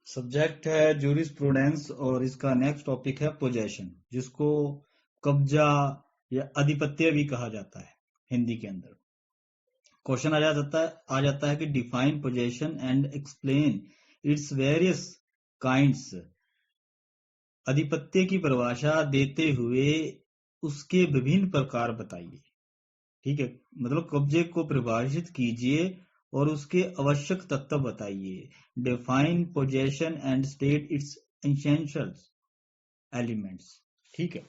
Subject है jurisprudence और इसका नेक्स्ट टॉपिक है पोजेशन, जिसको कब्जा या आधिपत्य भी कहा जाता है हिंदी के अंदर। क्वेश्चन आ जाता है कि define possession and explain its various kinds. आधिपत्य की परिभाषा देते हुए उसके विभिन्न प्रकार बताइए। ठीक है, मतलब कब्जे को परिभाषित कीजिए और उसके आवश्यक तत्व बताइए। Define possession and state it's essential elements. ठीक है,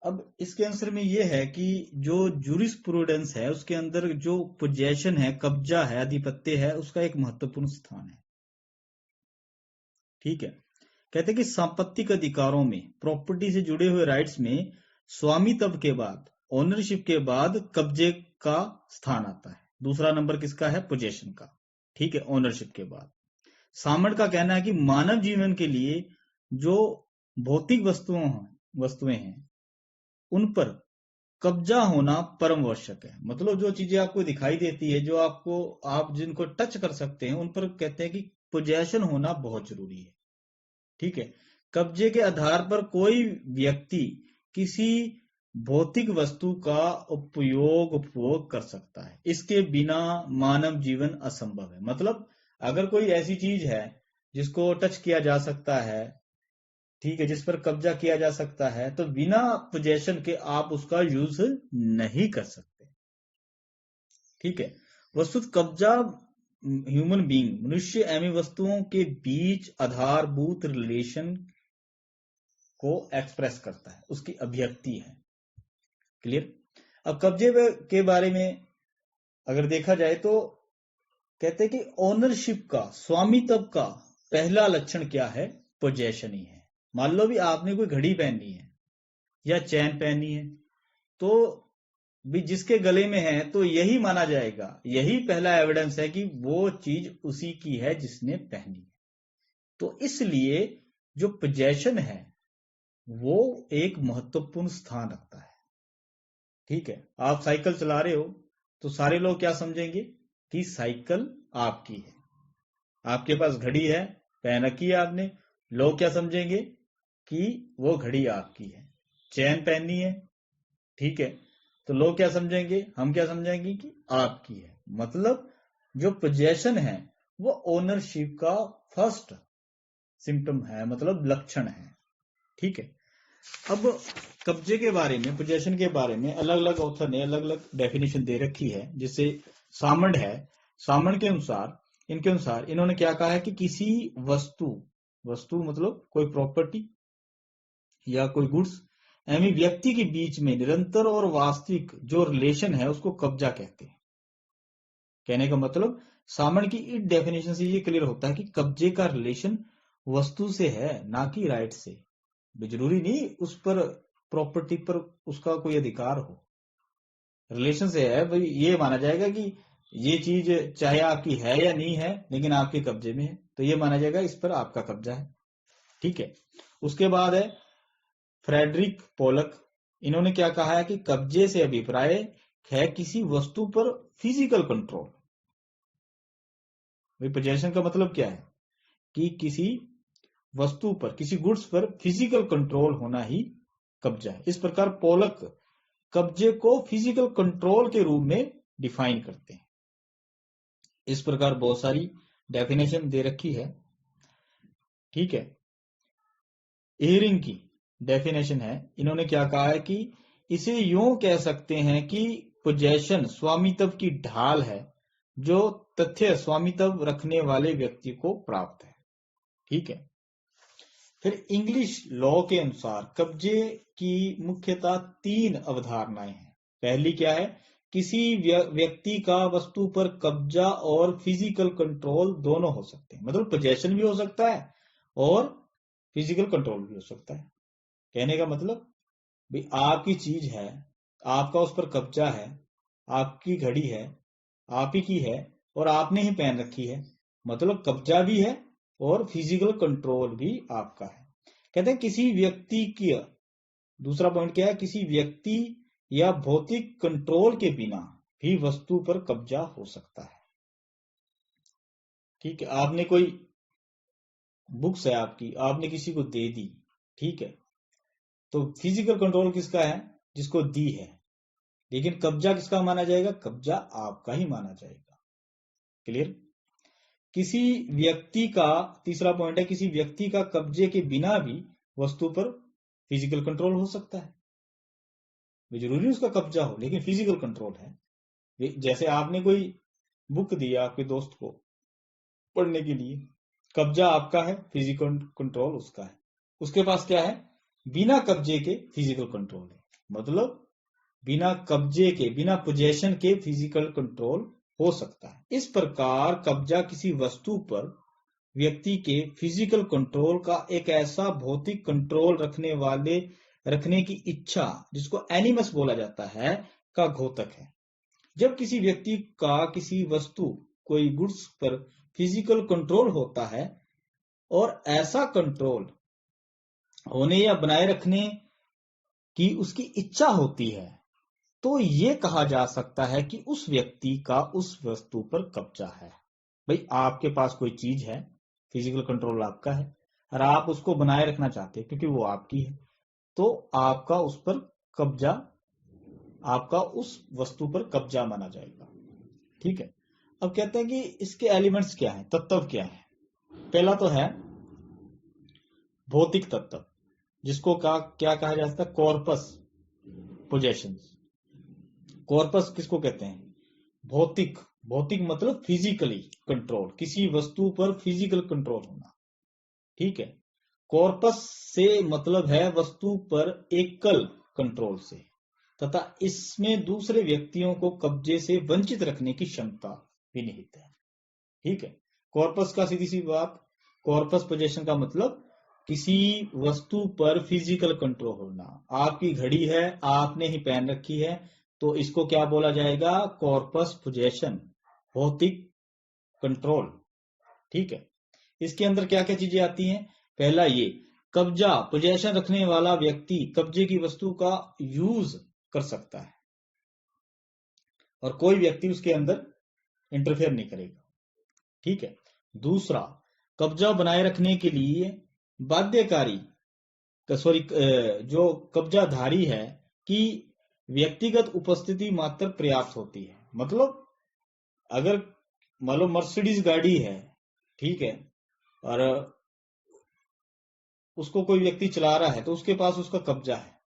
अब इसके आंसर में ये है कि जो जूरिस्प्रूडेंस है उसके अंदर जो पोजेशन है, कब्जा है, आधिपत्य है, उसका एक महत्वपूर्ण स्थान है। ठीक है, कहते हैं कि सांपत्तिक अधिकारों में, प्रॉपर्टी से जुड़े हुए राइट्स में स्वामित्व के बाद, ओनरशिप के बाद कब्जे का स्थान आता है। दूसरा नंबर किसका है? पोजेशन का। ठीक है, ओनरशिप के बाद। सामण का कहना है कि मानव जीवन के लिए जो भौतिक वस्तुएं हैं उन पर कब्जा होना परम आवश्यक है। मतलब जो चीजें आपको दिखाई देती है, जो आप जिनको टच कर सकते हैं, उन पर कहते हैं कि पोजेशन होना बहुत जरूरी है। ठीक है, कब्जे के आधार पर कोई व्यक्ति किसी भौतिक वस्तु का उपभोग कर सकता है। इसके बिना मानव जीवन असंभव है। मतलब अगर कोई ऐसी चीज है जिसको टच किया जा सकता है, ठीक है, जिस पर कब्जा किया जा सकता है, तो बिना पोजेशन के आप उसका यूज नहीं कर सकते। ठीक है, वस्तुत कब्जा ह्यूमन बीइंग, मनुष्य एवं वस्तुओं के बीच आधारभूत रिलेशन को एक्सप्रेस करता है, उसकी अभिव्यक्ति है। क्लियर? अब कब्जे के बारे में अगर देखा जाए तो कहते हैं कि ओनरशिप का, स्वामित्व का पहला लक्षण क्या है? पोजेशन ही है। मान लो भी आपने कोई घड़ी पहनी है या चैन पहनी है, तो भी जिसके गले में है तो यही माना जाएगा, यही पहला एविडेंस है कि वो चीज उसी की है जिसने पहनी है। तो इसलिए जो पोजेशन है वो एक महत्वपूर्ण स्थान रखता है। ठीक है, आप साइकिल चला रहे हो तो सारे लोग क्या समझेंगे कि साइकिल आपकी है। आपके पास घड़ी है, पहन रखी है आपने, लोग क्या समझेंगे कि वो घड़ी आपकी है। चैन पहननी है, ठीक है, तो लोग क्या समझेंगे, हम क्या समझेंगे कि आपकी है। मतलब जो पोजेशन है वो ओनरशिप का फर्स्ट सिम्टम है, मतलब लक्षण है। ठीक है, अब कब्जे के बारे में, पोजेशन के बारे में अलग अलग ऑथर ने अलग अलग डेफिनेशन दे रखी है। जैसे सामण है, सामण के अनुसार, इनके अनुसार इन्होंने क्या कहा है कि किसी वस्तु मतलब कोई प्रॉपर्टी या कोई गुड्स एवं व्यक्ति के बीच में निरंतर और वास्तविक जो रिलेशन है उसको कब्जा कहते हैं। कहने का मतलब सामण की इस डेफिनेशन से ये क्लियर होता है कि कब्जे का रिलेशन वस्तु से है, ना कि राइट से। जरूरी नहीं उस पर, प्रॉपर्टी पर उसका कोई अधिकार हो, रिलेशन से है भाई। ये माना जाएगा कि ये चीज चाहे आपकी है या नहीं है, लेकिन आपके कब्जे में है, तो ये माना जाएगा इस पर आपका कब्जा है। ठीक है, उसके बाद है फ्रेडरिक पोलक। इन्होंने क्या कहा है कि कब्जे से अभिप्राय है किसी वस्तु पर फिजिकल कंट्रोल। भाई पोजेशन का मतलब क्या है कि किसी वस्तु पर, किसी गुड्स पर फिजिकल कंट्रोल होना ही कब्जा है। इस प्रकार पोलक कब्जे को फिजिकल कंट्रोल के रूप में डिफाइन करते हैं। इस प्रकार बहुत सारी डेफिनेशन दे रखी है। ठीक है, एयरिंग की डेफिनेशन है, इन्होंने क्या कहा है कि इसे यूं कह सकते हैं कि पोजेशन स्वामित्व की ढाल है जो तथ्य स्वामित्व रखने वाले व्यक्ति को प्राप्त है। ठीक है, फिर इंग्लिश लॉ के अनुसार कब्जे की मुख्यतः 3 अवधारणाएं हैं। पहली क्या है? किसी व्यक्ति का वस्तु पर कब्जा और फिजिकल कंट्रोल दोनों हो सकते हैं। मतलब पोजेशन भी हो सकता है और फिजिकल कंट्रोल भी हो सकता है। कहने का मतलब भाई आपकी चीज है, आपका उस पर कब्जा है, आपकी घड़ी है, आप ही की है और आपने ही पहन रखी है, मतलब कब्जा भी है और फिजिकल कंट्रोल भी आपका है। कहते हैं किसी व्यक्ति की, दूसरा पॉइंट क्या है, किसी व्यक्ति या भौतिक कंट्रोल के बिना भी वस्तु पर कब्जा हो सकता है। ठीक है, आपने कोई बुक्स है आपकी, आपने किसी को दे दी, ठीक है, तो फिजिकल कंट्रोल किसका है? जिसको दी है। लेकिन कब्जा किसका माना जाएगा? कब्जा आपका ही माना जाएगा। क्लियर? किसी व्यक्ति का, तीसरा पॉइंट है, किसी व्यक्ति का कब्जे के बिना भी वस्तु पर फिजिकल कंट्रोल हो सकता है। जरूरी उसका कब्जा हो, लेकिन फिजिकल कंट्रोल है। जैसे आपने कोई बुक दी आपके दोस्त को पढ़ने के लिए, कब्जा आपका है, फिजिकल कंट्रोल उसका है। उसके पास क्या है? बिना कब्जे के फिजिकल कंट्रोल है। मतलब बिना कब्जे के, बिना पोजेशन के फिजिकल कंट्रोल हो सकता है। इस प्रकार कब्जा किसी वस्तु पर व्यक्ति के फिजिकल कंट्रोल का एक ऐसा भौतिक कंट्रोल रखने की इच्छा, जिसको एनिमस बोला जाता है, का घोतक है। जब किसी व्यक्ति का किसी वस्तु, कोई गुड्स पर फिजिकल कंट्रोल होता है और ऐसा कंट्रोल होने या बनाए रखने की उसकी इच्छा होती है, तो ये कहा जा सकता है कि उस व्यक्ति का उस वस्तु पर कब्जा है। भाई आपके पास कोई चीज है, फिजिकल कंट्रोल आपका है, और आप उसको बनाए रखना चाहते हैं क्योंकि वो आपकी है, तो आपका उस पर कब्जा, आपका उस वस्तु पर कब्जा माना जाएगा। ठीक है। अब कहते हैं कि इसके एलिमेंट्स क्या हैं, तत्व क्या है। पहला तो है भौतिक तत्व, जिसको क्या कहा जाता है? Corpus possessions. कॉर्पस किसको कहते हैं? भौतिक। भौतिक मतलब फिजिकली कंट्रोल, किसी वस्तु पर फिजिकल कंट्रोल होना। ठीक है। कॉर्पस से मतलब है वस्तु पर एकल कंट्रोल से, तथा इसमें दूसरे व्यक्तियों को कब्जे से वंचित रखने की क्षमता भी निहित है। ठीक है। कॉर्पस का सीधी सी बात, कॉर्पस पोजेशन का मतलब किसी वस्तु पर फिजिकल कंट्रोल होना। आपकी घड़ी है, आपने ही पहन रखी है, तो इसको क्या बोला जाएगा? कॉर्पस पोजेशन, भौतिक कंट्रोल। ठीक है। इसके अंदर क्या क्या चीजें आती हैं? पहला ये कब्जा, पोजेशन रखने वाला व्यक्ति कब्जे की वस्तु का यूज कर सकता है और कोई व्यक्ति उसके अंदर इंटरफेयर नहीं करेगा। ठीक है। दूसरा, कब्जा बनाए रखने के लिए बाध्यकारी, सॉरी, जो कब्जाधारी है कि व्यक्तिगत उपस्थिति मात्र पर्याप्त होती है। मतलब अगर मान लो मर्सिडीज गाड़ी है, ठीक है, और उसको कोई व्यक्ति चला रहा है, तो उसके पास उसका कब्जा है।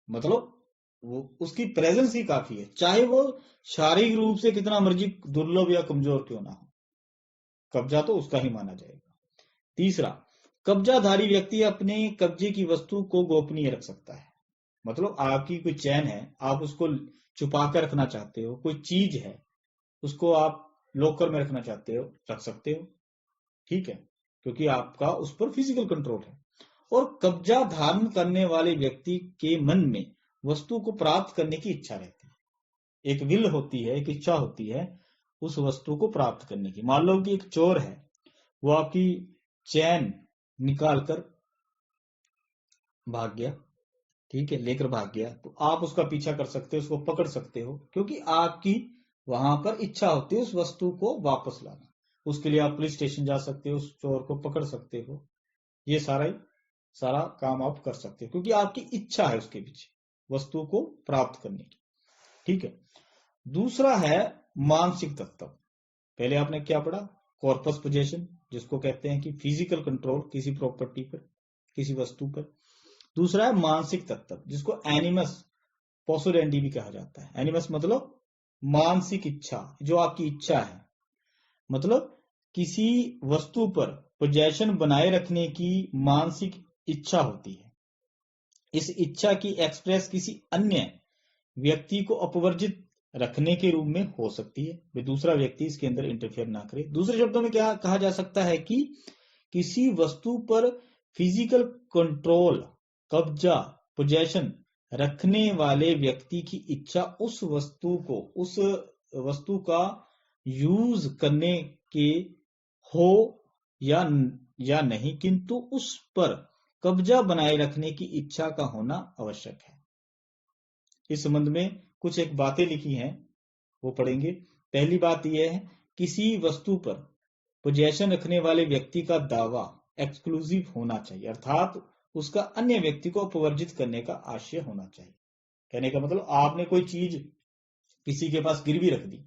मतलब वो उसकी प्रेजेंस ही काफी है, चाहे वो शारीरिक रूप से कितना मर्जी दुर्लभ या कमजोर क्यों ना हो, कब्जा तो उसका ही माना जाएगा। तीसरा, कब्जाधारी व्यक्ति अपने कब्जे की वस्तु को गोपनीय रख सकता है। मतलब आपकी कोई चैन है, आप उसको छुपा कर रखना चाहते हो, कोई चीज है उसको आप लॉकर में रखना चाहते हो, रख सकते हो। ठीक है, क्योंकि आपका उस पर फिजिकल कंट्रोल है। और कब्जा धारण करने वाले व्यक्ति के मन में वस्तु को प्राप्त करने की इच्छा रहती है। एक विल होती है, एक इच्छा होती है उस वस्तु को प्राप्त करने की। मान लो कि एक चोर है, वो आपकी चैन निकाल कर भाग गया, ठीक है, लेकर भाग गया, तो आप उसका पीछा कर सकते हो, उसको पकड़ सकते हो, क्योंकि आपकी वहां पर इच्छा होती है उस वस्तु को वापस लाना। उसके लिए आप पुलिस स्टेशन जा सकते हो, उस चोर को पकड़ सकते हो, ये सारा काम आप कर सकते हो, क्योंकि आपकी इच्छा है उसके पीछे वस्तु को प्राप्त करने की। ठीक है। दूसरा है मानसिक तत्व। पहले आपने क्या पढ़ा? कॉर्पस पोजेशन, जिसको कहते हैं कि फिजिकल कंट्रोल किसी प्रॉपर्टी पर, किसी वस्तु पर। दूसरा है मानसिक तत्व, जिसको एनिमस पोसोडेंडी भी कहा जाता है। एनिमस मतलब मानसिक इच्छा, जो आपकी इच्छा है। मतलब किसी वस्तु पर पोजेशन बनाए रखने की मानसिक इच्छा होती है। इस इच्छा की एक्सप्रेस किसी अन्य व्यक्ति को अपवर्जित रखने के रूप में हो सकती है, वे दूसरा व्यक्ति इसके अंदर इंटरफेयर ना करे। दूसरे शब्दों में क्या कहा जा सकता है कि किसी वस्तु पर फिजिकल कंट्रोल, कब्जा, पोजेशन रखने वाले व्यक्ति की इच्छा उस वस्तु का यूज करने के हो या नहीं, किंतु उस पर कब्जा बनाए रखने की इच्छा का होना आवश्यक है। इस संबंध में कुछ एक बातें लिखी हैं, वो पढ़ेंगे। पहली बात यह है, किसी वस्तु पर पोजेशन रखने वाले व्यक्ति का दावा एक्सक्लूसिव होना चाहिए, अर्थात उसका अन्य व्यक्ति को अपवर्जित करने का आशय होना चाहिए। कहने का मतलब आपने कोई चीज किसी के पास गिरवी रख दी,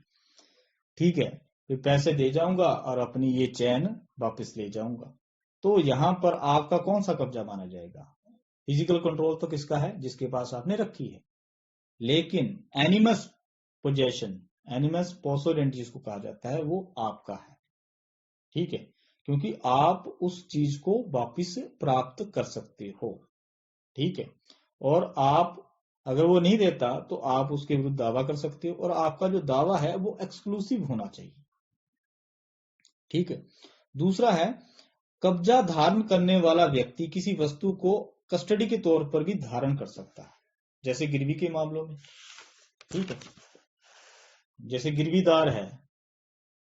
ठीक है, फिर पैसे दे जाऊंगा और अपनी ये चैन वापस ले जाऊंगा, तो यहां पर आपका कौन सा कब्जा माना जाएगा? फिजिकल कंट्रोल तो किसका है? जिसके पास आपने रखी है। लेकिन एनिमस पोजेशन, एनिमस पोसेडेंटी जिसको कहा जाता है, वो आपका है, ठीक है, क्योंकि आप उस चीज को वापस प्राप्त कर सकते हो, ठीक है, और आप अगर वो नहीं देता तो आप उसके विरुद्ध दावा कर सकते हो, और आपका जो दावा है वो एक्सक्लूसिव होना चाहिए, ठीक है। दूसरा है, कब्जा धारण करने वाला व्यक्ति किसी वस्तु को कस्टडी के तौर पर भी धारण कर सकता है, जैसे गिरवी के मामलों में, ठीक है। जैसे गिरवीदार है,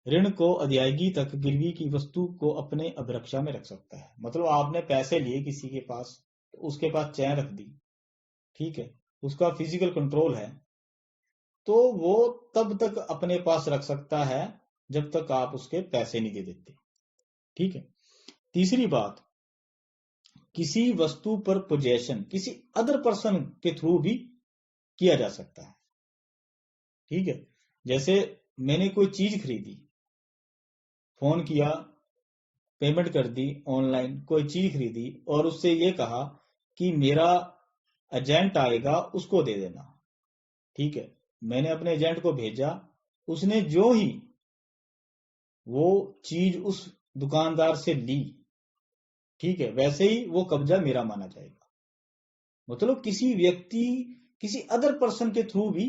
ऋण को अदायगी तक गिरवी की वस्तु को अपने अभिरक्षा में रख सकता है। मतलब आपने पैसे लिए किसी के पास, तो उसके पास चैन रख दी, ठीक है, उसका फिजिकल कंट्रोल है, तो वो तब तक अपने पास रख सकता है जब तक आप उसके पैसे नहीं दे देते, ठीक है। तीसरी बात, किसी वस्तु पर पोजेशन किसी अदर पर्सन के थ्रू भी किया जा सकता है, ठीक है। जैसे मैंने कोई चीज खरीदी, फोन किया, पेमेंट कर दी ऑनलाइन, कोई चीज खरीदी और उससे ये कहा कि मेरा एजेंट आएगा उसको दे देना, ठीक है। मैंने अपने एजेंट को भेजा, उसने जो ही वो चीज उस दुकानदार से ली, ठीक है, वैसे ही वो कब्जा मेरा माना जाएगा। मतलब किसी व्यक्ति, किसी अदर पर्सन के थ्रू भी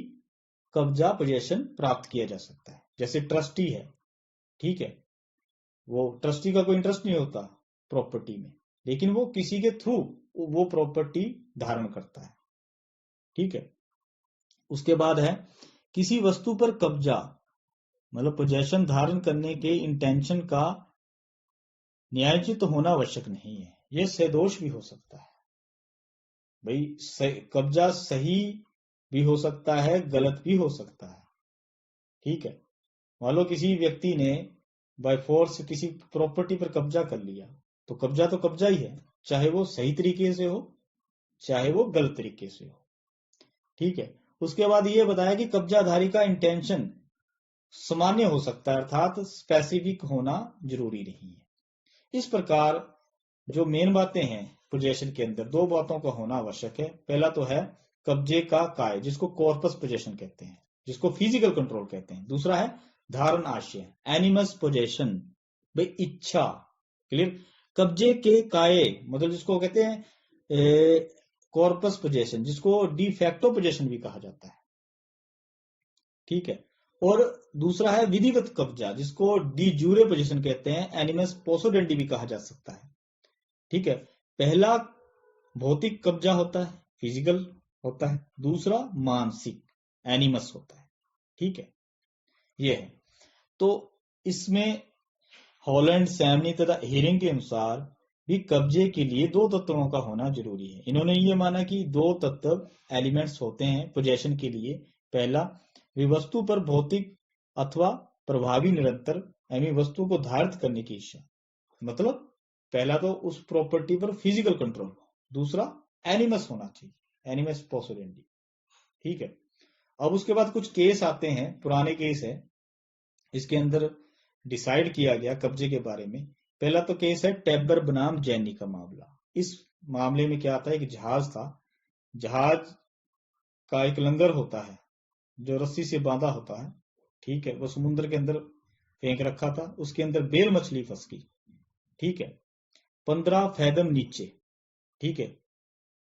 कब्जा पोजेशन प्राप्त किया जा सकता है। जैसे ट्रस्टी है, ठीक है, वो ट्रस्टी का कोई इंटरेस्ट नहीं होता प्रॉपर्टी में, लेकिन वो किसी के थ्रू वो प्रॉपर्टी धारण करता है, ठीक है। उसके बाद है, किसी वस्तु पर कब्जा मतलब पोजेशन धारण करने के इंटेंशन का न्यायोचित होना आवश्यक नहीं है, यह सदोष भी हो सकता है। भाई कब्जा सही भी हो सकता है, गलत भी हो सकता है, ठीक है। मान लो किसी व्यक्ति ने बाय फोर्स किसी प्रॉपर्टी पर कब्जा कर लिया, तो कब्जा ही है, चाहे वो सही तरीके से हो चाहे वो गलत तरीके से हो, ठीक है। उसके बाद ये बताया कि कब्जाधारी का इंटेंशन सामान्य हो सकता है, अर्थात स्पेसिफिक होना जरूरी नहीं है। इस प्रकार जो मेन बातें हैं पोजेशन के अंदर, दो बातों का होना आवश्यक है। पहला तो है कब्जे का काय, जिसको कॉर्पस पोजेशन कहते हैं, जिसको फिजिकल कंट्रोल कहते हैं। दूसरा है धारण आशय, एनिमस पोजेशन, भाई इच्छा, क्लियर। कब्जे के काय मतलब जिसको कहते हैं कॉर्पस पोजेशन, जिसको डिफैक्टो पोजेशन भी कहा जाता है, ठीक है। और दूसरा है विधिवत कब्जा, जिसको डी जूरे पोजीशन कहते हैं, एनिमस पोसेडेंटी भी कहा जा सकता है, ठीक है। पहला भौतिक कब्जा होता है, फिजिकल होता है, दूसरा मानसिक एनिमस होता है, ठीक है। ये है, तो इसमें हॉलैंड, सैमनी तथा हेरिंग के अनुसार भी कब्जे के लिए दो तत्वों का होना जरूरी है। इन्होंने ये माना कि दो तत्व एलिमेंट्स होते हैं पोजेशन के लिए। पहला, वे वस्तु पर भौतिक अथवा प्रभावी निरंतर यानी वस्तु को धारित करने की इच्छा, मतलब पहला तो उस प्रॉपर्टी पर फिजिकल कंट्रोल, दूसरा एनिमस होना चाहिए, एनिमस पोसेडेंटी, ठीक है। अब उसके बाद कुछ केस आते हैं, पुराने केस है, इसके अंदर डिसाइड किया गया कब्जे के बारे में। पहला तो केस है टेबर बनाम जैनी का मामला। इस मामले में क्या आता है कि जहाज था, जहाज का एक लंगर होता है जो रस्सी से बांधा होता है, ठीक है, वो समुद्र के अंदर फेंक रखा था, उसके अंदर बेल मछली फंस गई, ठीक है, 15 फैदम नीचे, ठीक है,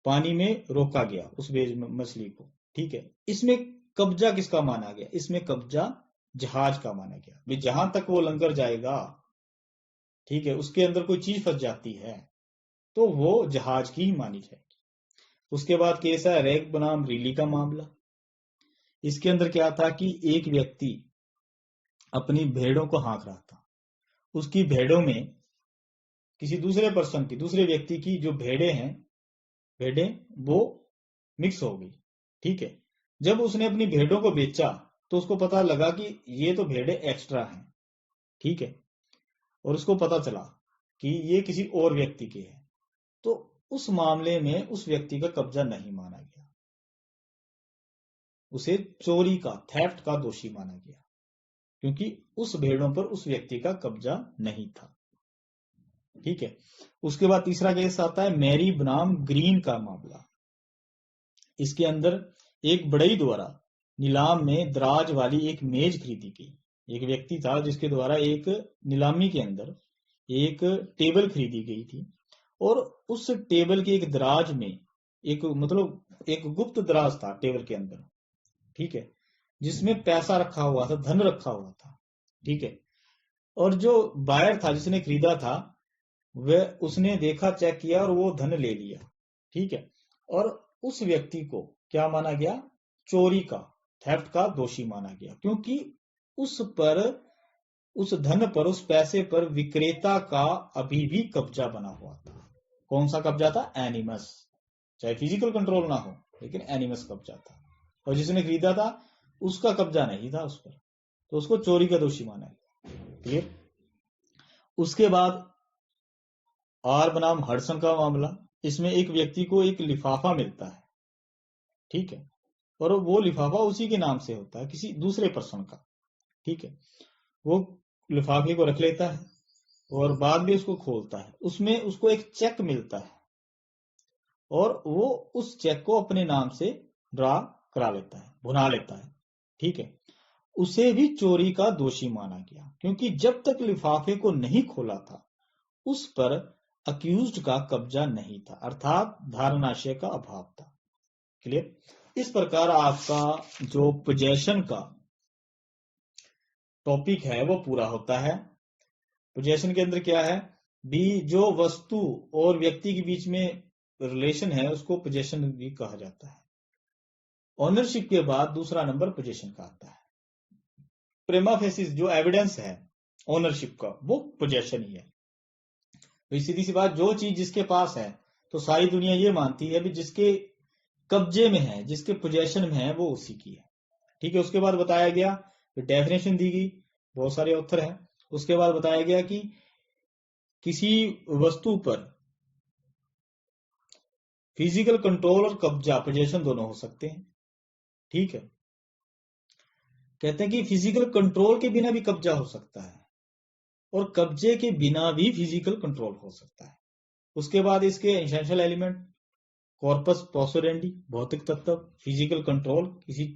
पानी में रोका गया उस बेल मछली को, ठीक है। इसमें कब्जा किसका माना गया? इसमें कब्जा जहाज का माना गया। भाई जहां तक वो लंगर जाएगा, ठीक है, उसके अंदर कोई चीज फंस जाती है तो वो जहाज की ही मानी जाएगी। उसके बाद केस है रैग बनाम रीली का मामला। इसके अंदर क्या था कि एक व्यक्ति अपनी भेड़ों को हाँक रहा था, उसकी भेड़ों में किसी दूसरे पर्सन की, दूसरे व्यक्ति की जो भेड़ें वो मिक्स हो गई, ठीक है। जब उसने अपनी भेड़ों को बेचा तो उसको पता लगा कि ये तो भेड़ें एक्स्ट्रा हैं, ठीक है। और उसको पता चला कि ये किसी और व्यक्ति के है, तो उस मामले में उस व्यक्ति का कब्जा नहीं माना गया, उसे चोरी का, थेफ्ट का दोषी माना गया, क्योंकि उस भेड़ों पर उस व्यक्ति का कब्जा नहीं था। ठीक है। उसके बाद तीसरा केस आता है मैरी बनाम ग्रीन का मामला। इसके अंदर एक बढ़ई द्वारा नीलाम में दराज वाली एक मेज खरीदी गई। एक व्यक्ति था जिसके द्वारा एक नीलामी के अंदर एक टेबल खरीदी गई थी, और उस टेबल के एक दराज में एक गुप्त दराज था टेबल के अंदर। ठीक है। जिसमें पैसा रखा हुआ था, धन रखा हुआ था। ठीक है। और जो बायर था, जिसने खरीदा था, वह उसने देखा, चेक किया और वो धन ले लिया। ठीक है। और उस व्यक्ति को क्या माना गया? चोरी का, थेफ्ट का दोषी माना गया, क्योंकि उस धन पर, उस पैसे पर विक्रेता का अभी भी कब्जा बना हुआ था। कौन सा कब्जा था? एनिमस। चाहे फिजिकल कंट्रोल ना हो, लेकिन एनिमस कब्जा था। और जिसने खरीदा था उसका कब्जा नहीं था उस पर, तो उसको चोरी का दोषी माना गया। क्लियर? उसके बाद आर बनाम हडसन का मामला। इसमें एक व्यक्ति को एक लिफाफा मिलता है। ठीक है। और वो लिफाफा उसी के नाम से होता है, किसी दूसरे पर्सन का। ठीक है। वो लिफाफे को रख लेता है और बाद में उसको खोलता है, उसमें उसको एक चेक मिलता है, और वो उस चेक को अपने नाम से ड्रा करा लेता है, भुना लेता है। ठीक है। उसे भी चोरी का दोषी माना गया, क्योंकि जब तक लिफाफे को नहीं खोला था उस पर अक्यूज्ड का कब्जा नहीं था, अर्थात धारणाशय का अभाव था। क्लियर? इस प्रकार आपका जो पोजेशन का टॉपिक है वो पूरा होता है। पोजेशन के अंदर क्या है? जो वस्तु और व्यक्ति के बीच में रिलेशन है उसको पोजेशन भी कहा जाता है। ओनरशिप के बाद दूसरा नंबर पोजेशन का आता है। प्रेमा फेसिस जो एविडेंस है ओनरशिप का, वो पोजेशन ही है। तो सीधी सी बात, जो चीज जिसके पास है तो सारी दुनिया ये मानती है भी जिसके कब्जे में है, जिसके पोजेशन में है, वो उसी की है। ठीक है। उसके बाद बताया गया, डेफिनेशन दी गई, बहुत सारे ऑथर हैं। उसके बाद बताया गया कि किसी वस्तु पर फिजिकल कंट्रोल और कब्जा, पोजेशन दोनों हो सकते हैं। ठीक है। कहते हैं कि फिजिकल कंट्रोल के बिना भी कब्जा हो सकता है, और कब्जे के बिना भी फिजिकल कंट्रोल हो सकता है। उसके बाद इसके एसेंशियल एलिमेंट, कॉर्पस पोसेडेंडी, भौतिक तत्व, फिजिकल कंट्रोल किसी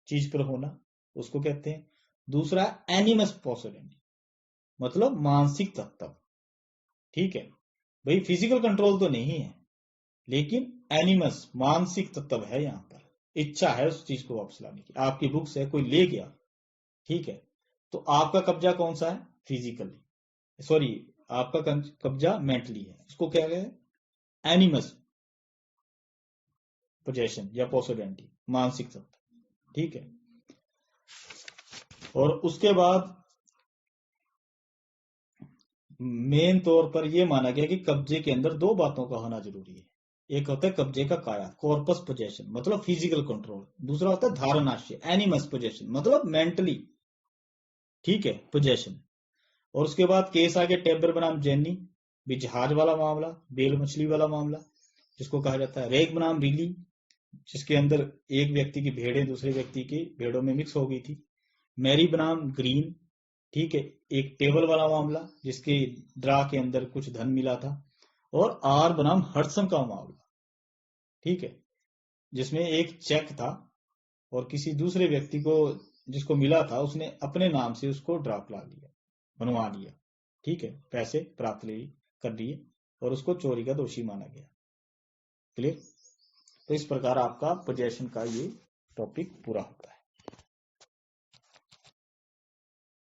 चीज पर होना, उसको कहते हैं। दूसरा एनिमस पोसेडेंडी, मतलब मानसिक तत्व। ठीक है भाई, फिजिकल कंट्रोल तो नहीं है, लेकिन एनिमस, मानसिक तत्व है। यहां पर इच्छा है उस चीज को वापस लाने की। आपकी बुक्स है, कोई ले गया, ठीक है, तो आपका कब्जा कौन सा है? फिजिकली, सॉरी, आपका कब्जा मेंटली है। इसको क्या है? एनिमस पोजेशन या पोसेडेंटी, मानसिक तत्व। ठीक है। और उसके बाद मेन तौर पर यह माना गया कि कब्जे के अंदर दो बातों का होना जरूरी है। एक होता है कब्जे का काया, कॉर्पस पोजेशन, मतलब फिजिकल कंट्रोल। दूसरा होता है धारणाशय, एनिमस पोजेशन, मतलब मेंटली, ठीक है, पोजेशन। और उसके बाद केस आगे टेबर बनाम जेनी, भी जहाज वाला मामला, बेल मछली वाला मामला, जिसको कहा जाता है रेग बनाम रीली, जिसके अंदर एक व्यक्ति की भेड़ें दूसरे व्यक्ति की भेड़ों में मिक्स हो गई थी। मैरी बनाम ग्रीन, ठीक है, एक टेबल वाला मामला जिसके ड्रा के अंदर कुछ धन मिला था। और आर बनाम हडसन का मामला, ठीक है, जिसमें एक चेक था और किसी दूसरे व्यक्ति को जिसको मिला था उसने अपने नाम से उसको ड्रा करा लिया, बनवा लिया। ठीक है, पैसे प्राप्त कर लिए और उसको चोरी का दोषी माना गया। क्लियर? तो इस प्रकार आपका पोजेशन का ये टॉपिक पूरा होता है।